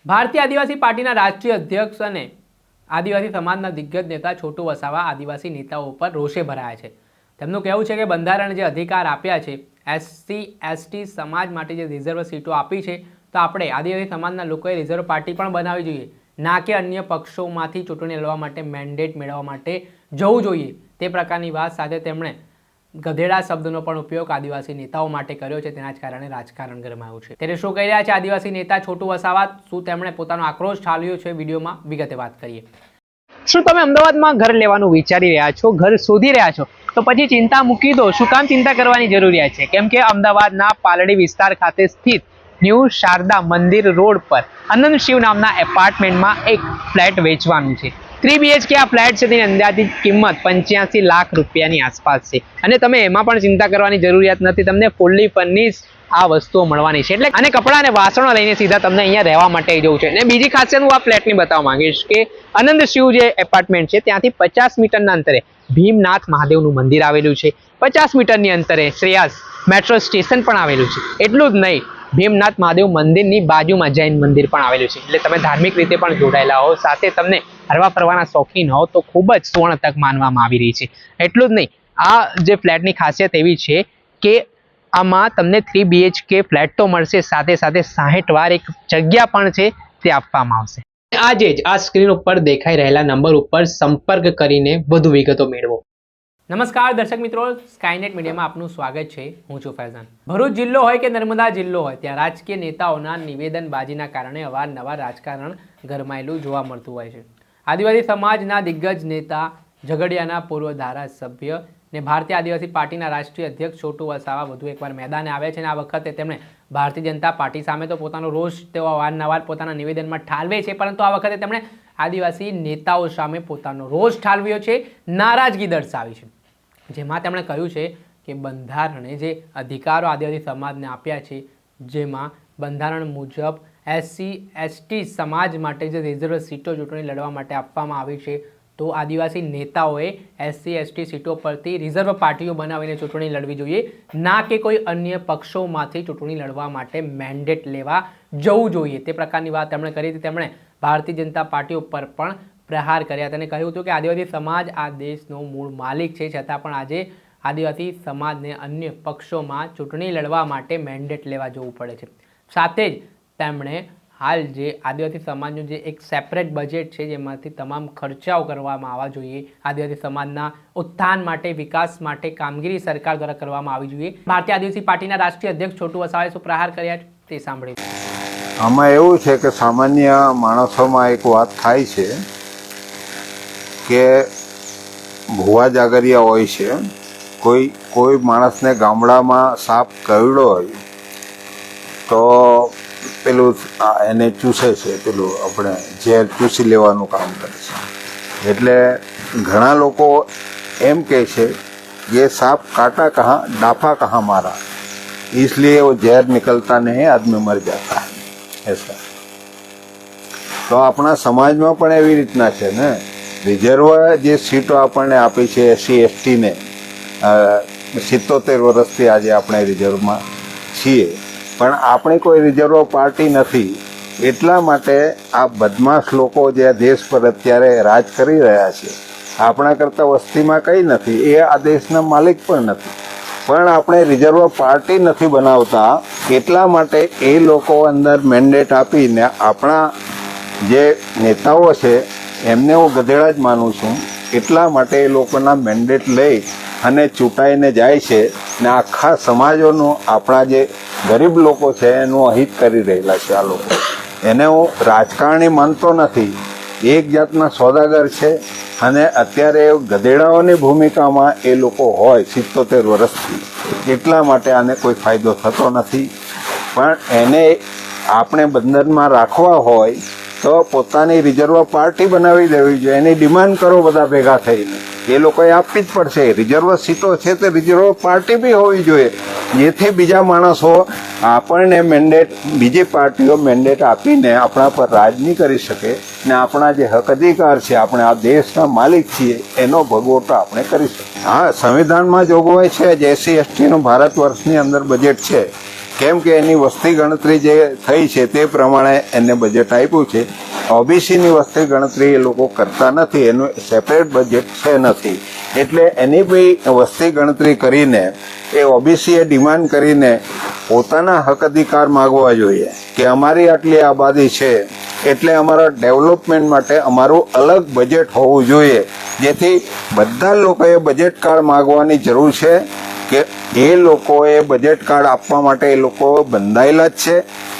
ભારતીય આદિવાસી પાર્ટીના રાષ્ટ્રીય અધ્યક્ષ અને આદિવાસી સમાજના દિગ્ગજ નેતા છોટુ વસાવા આદિવાસી નેતાઓ પર રોષે ભરાયા છે। તેમનું કહેવું છે કે બંધારણે જે અધિકાર આપ્યા છે, એસસી એસટી સમાજ માટે જે રિઝર્વ સીટો આપી છે, તો આપણે આદિવાસી સમાજના લોકોએ રિઝર્વ પાર્ટી પણ બનાવવી જોઈએ, ના કે અન્ય પક્ષોમાંથી ચૂંટણી લડવા માટે મેન્ડેટ મેળવવા માટે જવું જોઈએ। તે પ્રકારની વાત સાથે તેમણે ગધેડા શબ્દનો પણ ઉપયોગ આદિવાસી નેતાઓ માટે કર્યો છે, તેના જ કારણે રાજકારણ ગરમાયું છે। ત્યારે શું કહી રહ્યા છે આદિવાસી નેતા છોટુ વસાવા, શું તેમણે પોતાનો આક્રોશ ઠાલવ્યો છે, વિડીયોમાં વિગતે વાત કરીએ। શું તમે અમદાવાદમાં ઘર લેવાનું વિચારી રહ્યા છો, ઘર શોધી રહ્યા છો, તો પછી ચિંતા મૂકી દો। શું કામ ચિંતા કરવાની જરૂરિયાત છે? કેમ કે અમદાવાદના પાલડી વિસ્તાર ખાતે સ્થિત ન્યૂ શારદા મંદિર રોડ પર અનંત શિવ નામના એપાર્ટમેન્ટમાં એક ફ્લેટ વેચવાનું છે। 3 BHK આ ફ્લેટ છે, તેની અંદાજિત કિંમત 85 લાખ રૂપિયાની આસપાસ છે અને તમે એમાં પણ ચિંતા કરવાની જરૂરિયાત નથી, તમને ફૂલ્લી ફર્નિશ આ વસ્તુઓ મળવાની છે। એટલે અને કપડાં અને વાસણો લઈને સીધા તમને અહીંયા રહેવા માટે જવું છે। અને બીજી ખાસિયત હું આ ફ્લેટની બતાવવા માંગીશ કે આનંદ શિવ જે એપાર્ટમેન્ટ છે ત્યાંથી 50 મીટરના અંતરે ભીમનાથ મહાદેવનું મંદિર આવેલું છે। 50 મીટરની અંતરે શ્રેયાસ મેટ્રો સ્ટેશન પણ આવેલું છે। એટલું જ નહીં, ભીમનાથ મહાદેવ મંદિરની બાજુમાં જૈન મંદિર પણ આવેલું છે, એટલે તમે ધાર્મિક રીતે પણ જોડાયેલા હો, સાથે તમને હરવા ફરવાના શોખીન હો તો ખૂબ જ સુવર્ણ તક માનવામાં આવી રહી છે। એટલું જ નહીં, આ જે ફ્લેટની ખાસિયત એવી છે કે આમાં તમને 3 BHK ફ્લેટ તો મળશે, સાથે સાથે 60 વાર એક જગ્યા પણ છે તે આપવામાં આવશે। આજે જ આ સ્ક્રીન ઉપર દેખાઈ રહેલા નંબર ઉપર સંપર્ક કરીને વધુ વિગતો મેળવો। નમસ્કાર દર્શક મિત્રો, સ્કાયનેટ મીડિયામાં આપનું સ્વાગત છે। હું છું ફૈઝાન। ભરૂચ જિલ્લો હોય કે નર્મદા જિલ્લો હોય, ત્યાં રાજકીય નેતાઓના નિવેદનબાજીના કારણે અવારનવાર રાજકારણ ગરમાયેલું જોવા મળતું હોય છે। આદિવાસી સમાજના દિગ્ગજ નેતા, ઝઘડિયાના પૂર્વ ધારાસભ્ય ને ભારતીય આદિવાસી પાર્ટીના રાષ્ટ્રીય અધ્યક્ષ છોટુ વસાવા વધુ એકવાર મેદાને આવ્યા છે અને આ વખતે તેમણે ભારતીય જનતા પાર્ટી સામે તો પોતાનો રોષ તેઓ અવારનવાર પોતાના નિવેદનમાં ઠાલવે છે, પરંતુ આ વખતે તેમણે આદિવાસી નેતાઓ સામે પોતાનો રોષ ઠાલવ્યો છે, નારાજગી દર્શાવી છે, જેમાં તેમણે કહ્યું છે કે બંધારણે જે અધિકારો આદિવાસી સમાજને આપ્યા છે, જેમાં બંધારણ મુજબ એસસી એસટી સમાજ માટે જે રિઝર્વ સીટો ચૂંટણી લડવા માટે આપવામાં આવી છે, તો આદિવાસી નેતાઓએ એસસી એસટી સીટો પરથી રિઝર્વ પાર્ટીઓ બનાવીને ચૂંટણી લડવી જોઈએ, ના કે કોઈ અન્ય પક્ષોમાંથી ચૂંટણી લડવા માટે મેન્ડેટ લેવા જવું જોઈએ। તે પ્રકારની વાત તેમણે કરી હતી। તેમણે ભારતીય જનતા પાર્ટી ઉપર પણ પ્રહાર કર્યા હતા અને કહ્યું હતું કે આદિવાસી સમાજ આ દેશનો મૂળ માલિક છે, છતાં પણ આજે આદિવાસી સમાજને અન્ય પક્ષોમાં ચૂંટણી લડવા માટે મેન્ડેટ લેવા જવું પડે છે। સાથે જ તેમણે હાલ જે આદિવાસી સમાજનું જે એક સેપરેટ બજેટ છે, જેમાંથી તમામ ખર્ચાઓ કરવામાં આવવા જોઈએ, આદિવાસી સમાજના ઉત્થાન માટે, વિકાસ માટે કામગીરી સરકાર દ્વારા કરવામાં આવી જોઈએ। ભારતીય આદિવાસી પાર્ટીના રાષ્ટ્રીય અધ્યક્ષ છોટુ વસાવાએ શું પ્રહાર કર્યા છે તે સાંભળીએ। આમાં એવું છે કે સામાન્ય માણસોમાં એક વાત થાય છે કે ભુવા જાગરિયા હોય છે, કોઈ માણસને ગામડામાં સાપ કરડ્યો હોય તો પેલું એને ચૂસે છે, પેલું આપણે ઝેર ચૂસી લેવાનું કામ કરે છે। એટલે ઘણા લોકો એમ કહે છે ये सांप काटा कहाँ डाफा कहाँ मारा, इसलिए वो जहर निकलता नहीं, आदमी मर जाता है ऐसा। તો આપણા સમાજમાં પણ એવી રીતના છે ને, રિઝર્વ જે સીટો આપણને આપી છે એસસી એસટીને, 77 વર્ષથી આજે આપણે રિઝર્વમાં છીએ, પણ આપણી કોઈ રિઝર્વ પાર્ટી નથી। એટલા માટે આ બદમાશ લોકો જે દેશ પર અત્યારે રાજ કરી રહ્યા છે, આપણા કરતાં વસ્તીમાં કંઈ નથી, એ આ દેશના માલિક પણ નથી, પણ આપણે રિઝર્વ પાર્ટી નથી બનાવતા, એટલા માટે એ લોકો અંદર મેન્ડેટ આપીને આપણા જે નેતાઓ છે એમને હું ગધેડા જ માનું છું, એટલા માટે એ લોકોના મેન્ડેટ લઈ અને ચૂંટાઈને જાય છે ને આખા સમાજોનું, આપણા જે ગરીબ લોકો છે એનું અહિત કરી રહેલા છે આ લોકો। એને હું રાજકારણી માનતો નથી, એક જાતના સોદાગર છે અને અત્યારે ગધેડાઓની ભૂમિકામાં એ લોકો હોય 77 વર્ષથી, એટલા માટે આને કોઈ ફાયદો થતો નથી। પણ એને આપણે બંધનમાં રાખવા હોય તો પોતાની રિઝર્વ પાર્ટી બનાવી દેવી જોઈએ, એની ડિમાન્ડ કરો બધા ભેગા થઈને, એ લોકોએ આપવી જ પડશે। રિઝર્વ સીટો છે તે રિઝર્વ પાર્ટી બી હોવી જોઈએ, જેથી બીજા માણસો આપણને મેન્ડેટ, બીજી પાર્ટીઓ મેન્ડેટ આપીને આપણા પર રાજ નહીં કરી શકે ને આપણા જે હક અધિકાર છે, આપણે આ દેશના માલિક છીએ, એનો ભોગવટો આપણે કરી શકીએ। હા, સંવિધાનમાં જોગવાઈ છે જ, એસસી એસટીનું ભારત વર્ષની અંદર બજેટ છે, કેમ કે એની વસ્તી ગણતરી જે થઈ છે તે પ્રમાણે એને બજેટ આપ્યું છે. ઓબીસીની વસ્તી ગણતરી એ લોકો કરતા નથી, એનું સેપરેટ બજેટ છે નથી, એટલે એની બી વસ્તી ગણતરી કરીને એ ઓબીસીએ ડિમાન્ડ કરીને પોતાના હક અધિકાર માગવા જોઈએ કે અમારી આટલી આબાદી છે એટલે અમારા ડેવલપમેન્ટ માટે અમારું અલગ બજેટ હોવું જોઈએ, જેથી બધા લોકોએ બજેટ કાર્ડ માગવાની જરૂર છે કે એ લોકોએ બજેટ કાર્ડ આપવા માટે એ લોકો બંધાયેલા જ છે.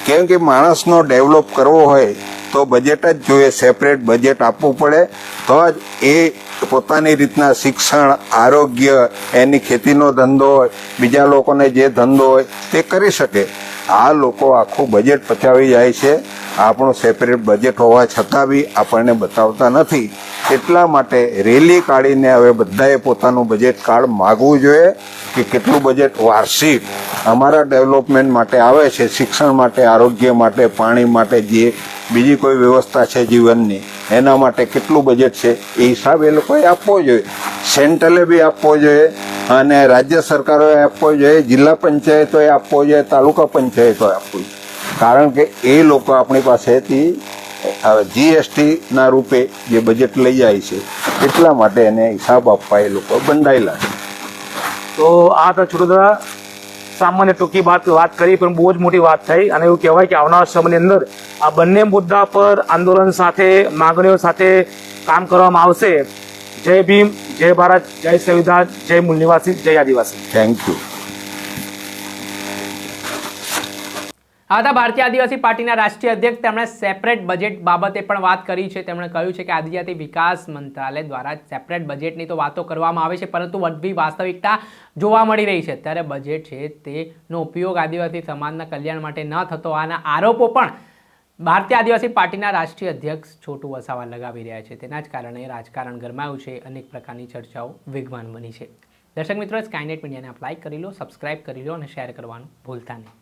કેમ કે માણસનો ડેવલપ કરવો હોય તો બજેટ જ જોઈએ, સેપરેટ બજેટ આપવું પડે તો જ એ પોતાની રીતના શિક્ષણ, આરોગ્ય, એની ખેતીનો ધંધો હોય, બીજા લોકોને જે ધંધો હોય તે કરી શકે. આ લોકો આખું બજેટ પચાવી જાય છે, આપણું સેપરેટ બજેટ હોવા છતાં બી આપણને બતાવતા નથી. એટલા માટે રેલી કાઢીને હવે બધાએ પોતાનું બજેટ કાર્ડ માગવું જોઈએ કે કેટલું બજેટ વાર્ષિક અમારા ડેવલપમેન્ટ માટે આવે છે, શિક્ષણ માટે, આરોગ્ય માટે, પાણી માટે, જે બીજી કોઈ વ્યવસ્થા છે જીવનની એના માટે કેટલું બજેટ છે એ હિસાબ એ લોકોએ આપવો જોઈએ. સેન્ટ્રલે બી આપવો જોઈએ અને રાજ્ય સરકારોએ આપવો જોઈએ, જિલ્લા પંચાયતોએ આપવો જોઈએ, તાલુકા પંચાયતોએ આપવું જોઈએ. કારણ કે એ લોકો આપણી પાસેથી GST ના રૂપે જે બજેટ લઈ જાય છે એટલા માટે એને હિસાબ આપવા એ લોકો બંધાયેલા છે. તો આ તો છોટું સામાન્ય ટૂંકી વાત કરી, પણ બહુ જ મોટી વાત થઈ. અને એવું કહેવાય કે આવનારા સમયની અંદર આ બંને મુદ્દા પર આંદોલન સાથે, માંગણીઓ સાથે કામ કરવામાં આવશે. જય ભીમ, જય ભારત, જય સંવિધાન, જય મૂળ નિવાસી, જય આદિવાસી. Thank you. આ હતા ભારતીય આદિવાસી પાર્ટીના રાષ્ટ્રીય અધ્યક્ષ. તેમણે સેપરેટ બજેટ બાબતે પણ વાત કરી છે. તેમણે કહ્યું છે કે આદિજાતિ વિકાસ મંત્રાલય દ્વારા સેપરેટ બજેટની તો વાતો કરવામાં આવે છે, પરંતુ વધવી વાસ્તવિકતા જોવા મળી રહી છે. ત્યારે બજેટ છે તેનો ઉપયોગ આદિવાસી સમાજના કલ્યાણ માટે ન થતો હોવાના આરોપો પણ ભારતીય આદિવાસી પાર્ટીના રાષ્ટ્રીય અધ્યક્ષ છોટુ વસાવા લગાવી રહ્યા છે. તેના જ કારણે રાજકારણ ગરમાયું છે, અનેક પ્રકારની ચર્ચાઓ વેગવાન બની છે. દર્શક મિત્રો, સ્કાયનેટ મીડિયાને આપ લાઈક કરી લો, સબસ્ક્રાઇબ કરી લો અને શેર કરવાનું ભૂલતા નહીં.